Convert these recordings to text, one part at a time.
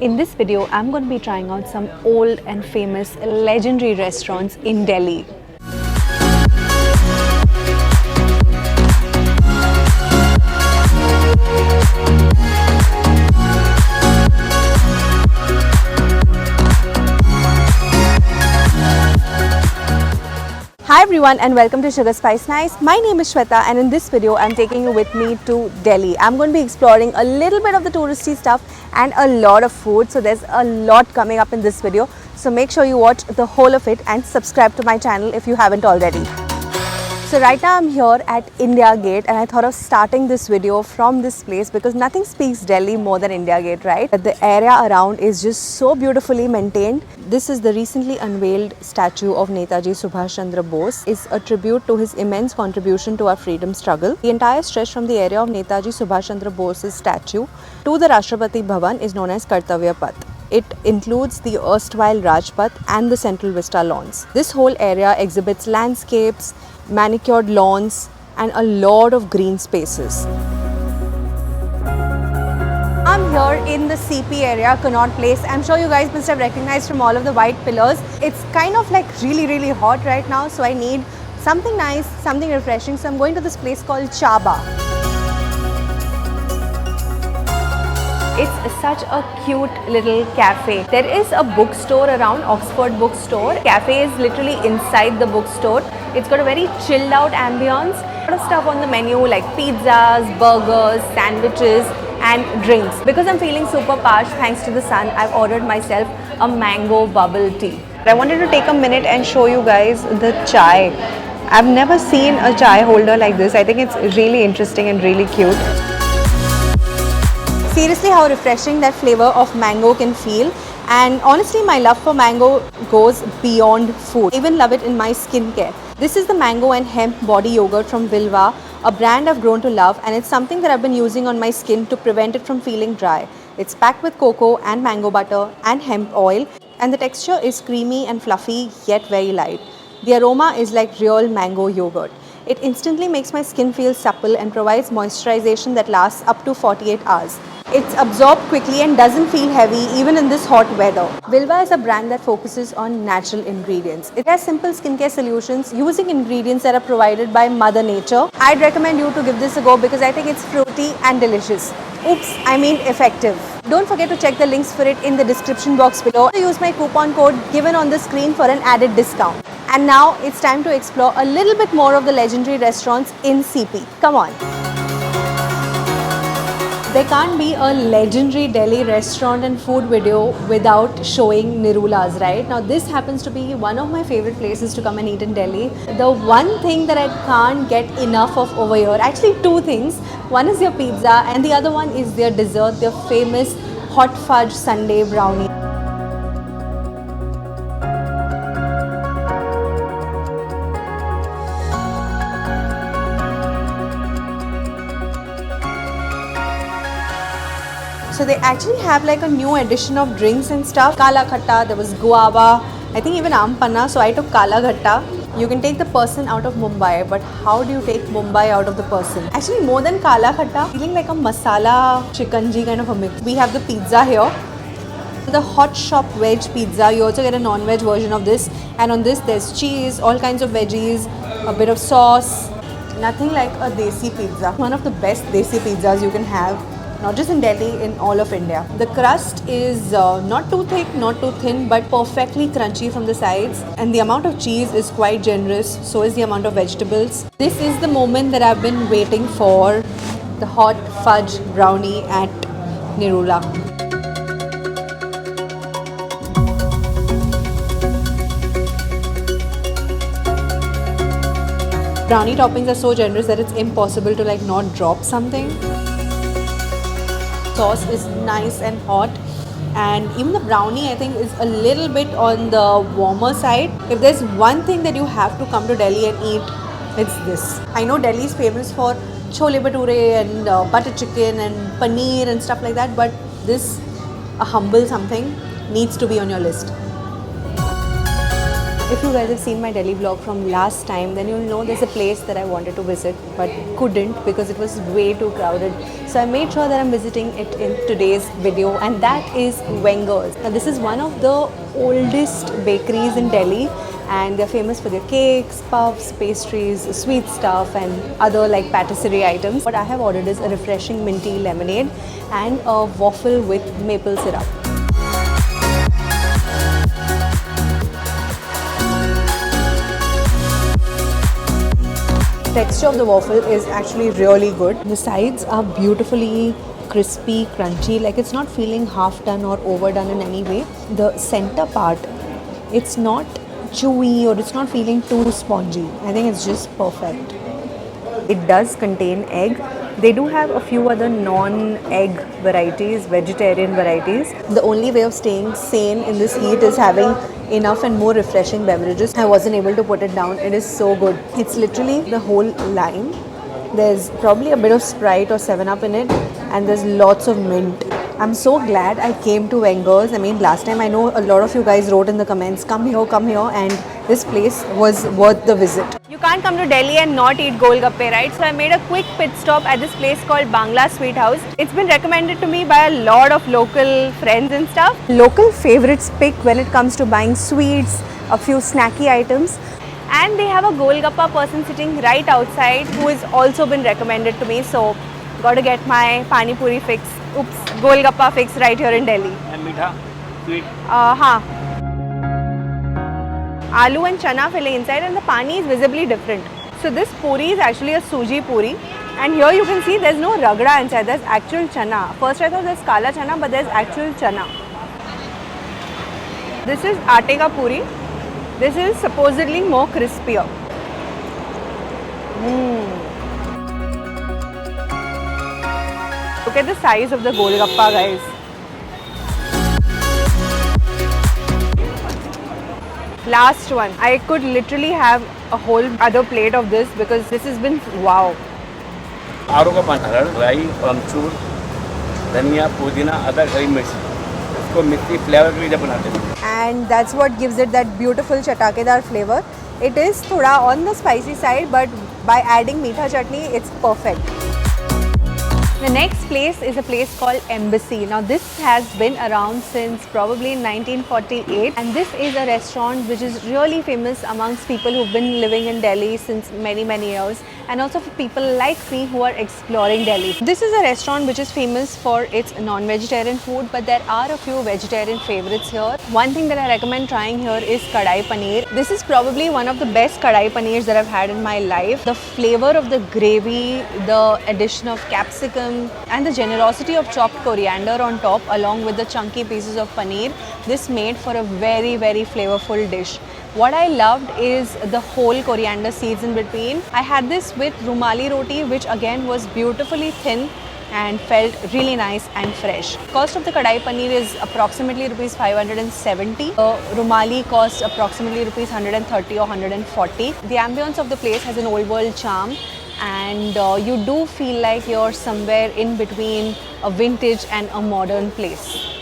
In this video, I'm going to be trying out some old and famous legendary restaurants in Delhi. Hi everyone and welcome to SugarSpiceNice. My name is Shweta and in this video I'm taking you with me to Delhi. I'm going to be exploring a little bit of the touristy stuff and a lot of food. So there's a lot coming up in this video. So make sure you watch the whole of it and subscribe to my channel if you haven't already. So right now I'm here at India Gate and I thought of starting this video from this place because nothing speaks Delhi more than India Gate, right? The area around is just so beautifully maintained. This is the recently unveiled statue of Netaji Subhash Chandra Bose. It's a tribute to his immense contribution to our freedom struggle. The entire stretch from the area of Netaji Subhash Chandra Bose's statue to the Rashtrapati Bhavan is known as Kartavya Path. It includes the erstwhile Rajpath and the Central Vista lawns. This whole area exhibits landscapes, manicured lawns and a lot of green spaces. I'm here in the CP area, Connaught Place. I'm sure you guys must have recognized from all of the white pillars. It's kind of like really hot right now, so I need something nice, something refreshing. So I'm going to this place called Chaba. It's such a cute little cafe. There is a bookstore around, Oxford Bookstore. Cafe is literally inside the bookstore. It's got a very chilled out ambience. A lot of stuff on the menu like pizzas, burgers, sandwiches and drinks. Because I'm feeling super parched thanks to the sun, I've ordered myself a mango bubble tea. I wanted to take a minute and show you guys the chai. I've never seen a chai holder like this. I think it's really interesting and really cute. Seriously, how refreshing that flavor of mango can feel. And honestly, my love for mango goes beyond food. I even love it in my skincare. This is the mango and hemp body yogurt from VILVAH, a brand I've grown to love, and it's something that I've been using on my skin to prevent it from feeling dry. It's packed with cocoa and mango butter and hemp oil, and the texture is creamy and fluffy yet very light. The aroma is like real mango yogurt. It instantly makes my skin feel supple and provides moisturization that lasts up to 48 hours. It's absorbed quickly and doesn't feel heavy even in this hot weather. VILVAH is a brand that focuses on natural ingredients. It has simple skincare solutions using ingredients that are provided by Mother Nature. I'd recommend you to give this a go because I think it's fruity and delicious. Oops, I mean effective. Don't forget to check the links for it in the description box below. Use my coupon code given on the screen for an added discount. And now it's time to explore a little bit more of the legendary restaurants in CP. Come on. There can't be a legendary Delhi restaurant and food video without showing Nirulas, right? Now this happens to be one of my favorite places to come and eat in Delhi. The one thing that I can't get enough of over here, actually two things. One is their pizza and the other one is their dessert, their famous hot fudge sundae brownie. So they actually have like a new edition of drinks and stuff. Kala Khatta, there was guava, I think even Ampanna. So I took Kala Khatta. You can take the person out of Mumbai, but how do you take Mumbai out of the person? Actually more than Kala Khatta, feeling like a masala chikanji kind of a mix. We have the pizza here. The hot shop veg pizza, you also get a non-veg version of this. And on this there's cheese, all kinds of veggies, a bit of sauce. Nothing like a desi pizza. One of the best desi pizzas you can have. Not just in Delhi, in all of India. The crust is not too thick, not too thin, but perfectly crunchy from the sides. And the amount of cheese is quite generous, so is the amount of vegetables. This is the moment that I've been waiting for, the hot fudge brownie at Nirula. Brownie toppings are so generous that it's impossible to like not drop something. Sauce is nice and hot, and even the brownie I think is a little bit on the warmer side. If there's one thing that you have to come to Delhi and eat, it's this. I know Delhi is famous for chole bhature and butter chicken and paneer and stuff like that, but this, a humble something, needs to be on your list. If you guys have seen my Delhi vlog from last time, then you'll know there's a place that I wanted to visit but couldn't because it was way too crowded. So I made sure that I'm visiting it in today's video, and that is Wengers. Now this is one of the oldest bakeries in Delhi, and they're famous for their cakes, puffs, pastries, sweet stuff and other like patisserie items. What I have ordered is a refreshing minty lemonade and a waffle with maple syrup. Texture of the waffle is actually really good. The sides are beautifully crispy, crunchy, like it's not feeling half done or overdone in any way. The center part, it's not chewy or it's not feeling too spongy. I think it's just perfect. It does contain egg. They do have a few other non-egg varieties, vegetarian varieties. The only way of staying sane in this heat is having enough and more refreshing beverages. I wasn't able to put it down. It is so good. It's literally the whole line. There's probably a bit of Sprite or 7-Up in it, and there's lots of mint. I'm so glad I came to Wengers. I mean, last time I know a lot of you guys wrote in the comments, come here, and this place was worth the visit. You can't come to Delhi and not eat golgappe, right? So I made a quick pit stop at this place called Bangla Sweet house. It's been recommended to me by a lot of local friends and stuff. Local favorites pick when it comes to buying sweets, a few snacky items. And they have a golgappa person sitting right outside who has also been recommended to me. So got to get my pani puri fix. Oops, golgappa fix right here in Delhi. And meetha, sweet. Aloo and chana filling inside, and the pani is visibly different. So this puri is actually a suji puri, and here you can see there's no ragda inside, there's actual chana. First I thought there's kala chana, but there's actual chana. This is aate ka puri. This is supposedly more crispier. Look at the size of the golgappa, guys. Last one. I could literally have a whole other plate of this because this has been wow. आरू का पानी, राई, अमचूर, धनिया, पुदीना, अदरक, हरी मिर्च, इसको mixie flavour के लिए बनाते हैं. And that's what gives it that beautiful chatakedar flavor. It is thoda on the spicy side, but by adding meetha chutney, it's perfect. The next place is a place called Embassy. Now this has been around since probably 1948, and this is a restaurant which is really famous amongst people who've been living in Delhi since many years, and also for people like me who are exploring Delhi. This is a restaurant which is famous for its non-vegetarian food, but there are a few vegetarian favorites here. One thing that I recommend trying here is kadai paneer. This is probably one of the best kadai paneers that I've had in my life. The flavor of the gravy, the addition of capsicum, and the generosity of chopped coriander on top along with the chunky pieces of paneer, this made for a very flavorful dish. What I loved is the whole coriander seeds in between. I had this with rumali roti, which again was beautifully thin and felt really nice and fresh. Cost of the kadai paneer is approximately rupees 570. Rumali costs approximately rupees 130 or 140. The ambience of the place has an old world charm, and you do feel like you're somewhere in between a vintage and a modern place.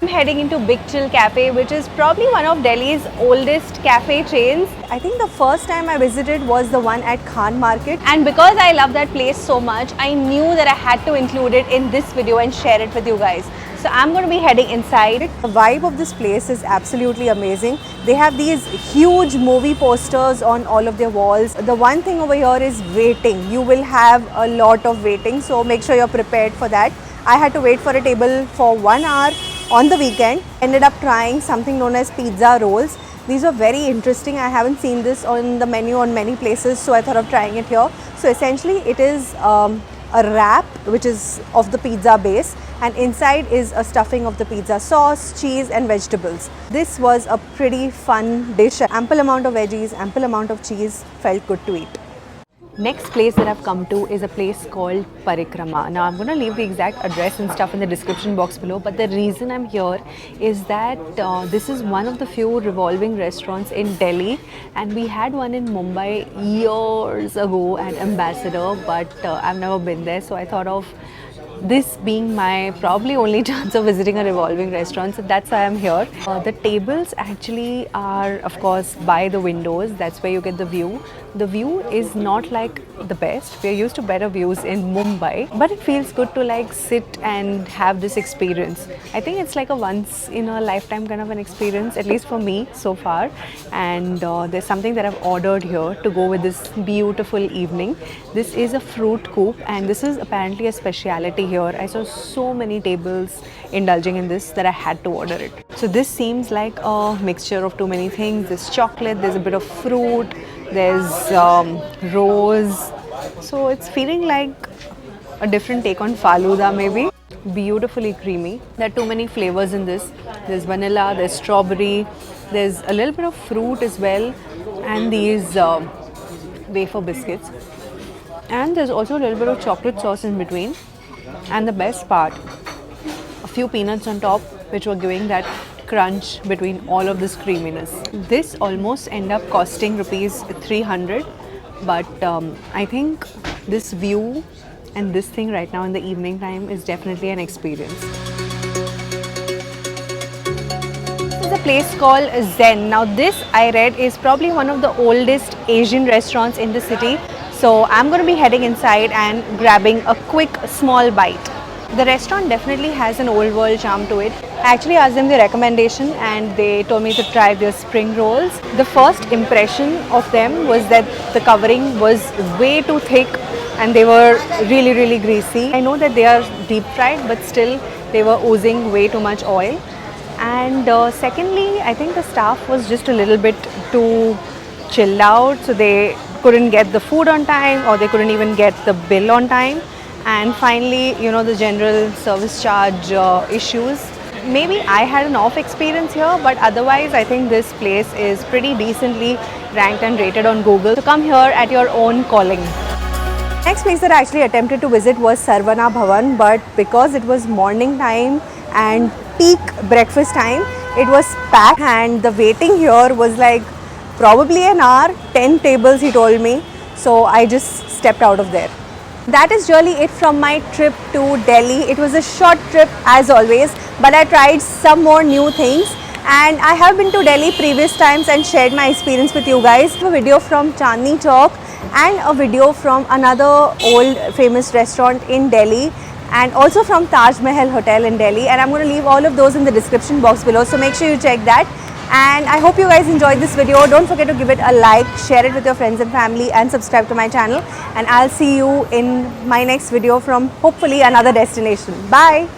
I'm heading into Big Chill Cafe, which is probably one of Delhi's oldest cafe chains. I think the first time I visited was the one at Khan Market, and because I love that place so much, I knew that I had to include it in this video and share it with you guys. So I'm going to be heading inside. The vibe of this place is absolutely amazing. They have these huge movie posters on all of their walls. The one thing over here is waiting. You will have a lot of waiting, so make sure you're prepared for that. I had to wait for a table for 1 hour on the weekend. Ended up trying something known as pizza rolls. These were very interesting. I haven't seen this on the menu on many places, so I thought of trying it here. So essentially it is a wrap which is of the pizza base, and inside is a stuffing of the pizza sauce, cheese and vegetables. This was a pretty fun dish. Ample amount of veggies, ample amount of cheese, felt good to eat. Next place that I've come to is a place called Parikrama. Now I'm going to leave the exact address and stuff in the description box below, but the reason I'm here is that this is one of the few revolving restaurants in Delhi, and we had one in Mumbai years ago at Ambassador, but I've never been there, so I thought of this being my probably only chance of visiting a revolving restaurant, so that's why I'm here. The tables actually are, of course, by the windows. That's where you get the view. The view is not like the best. We're used to better views in Mumbai, but it feels good to like sit and have this experience. I think it's like a once in a lifetime kind of an experience, at least for me so far. And there's something that I've ordered here to go with this beautiful evening. This is a fruit coupe, and this is apparently a speciality here. I saw so many tables indulging in this that I had to order it. So this seems like a mixture of too many things. There's chocolate, there's a bit of fruit, there's rose. So it's feeling like a different take on Faluda maybe. Beautifully creamy. There are too many flavors in this. There's vanilla, there's strawberry, there's a little bit of fruit as well, and these wafer biscuits. And there's also a little bit of chocolate sauce in between. And the best part, a few peanuts on top, which were giving that crunch between all of this creaminess. This almost ended up costing rupees 300, but I think this view and this thing right now in the evening time is definitely an experience. This is a place called Zen. Now this, I read, is probably one of the oldest Asian restaurants in the city. So I'm going to be heading inside and grabbing a quick small bite. The restaurant definitely has an old world charm to it. I actually asked them the recommendation and they told me to try their spring rolls. The first impression of them was that the covering was way too thick and they were really greasy. I know that they are deep fried, but still they were oozing way too much oil. And secondly, I think the staff was just a little bit too chilled out, so they couldn't get the food on time, or they couldn't even get the bill on time. And finally, you know, the general service charge issues. Maybe I had an off experience here, but otherwise I think this place is pretty decently ranked and rated on Google. So come here at your own calling. Next place that I actually attempted to visit was Saravana Bhavan, but because it was morning time and peak breakfast time, it was packed and the waiting here was like probably an hour, 10 tables he told me. So I just stepped out of there. That is really it from my trip to Delhi. It was a short trip as always, but I tried some more new things. And I have been to Delhi previous times and shared my experience with you guys. A video from Chandni Chowk and a video from another old famous restaurant in Delhi, and also from Taj Mahal Hotel in Delhi. And I'm going to leave all of those in the description box below, so make sure you check that. And I hope you guys enjoyed this video. Don't forget to give it a like, share it with your friends and family, and subscribe to my channel. And I'll see you in my next video from hopefully another destination. Bye!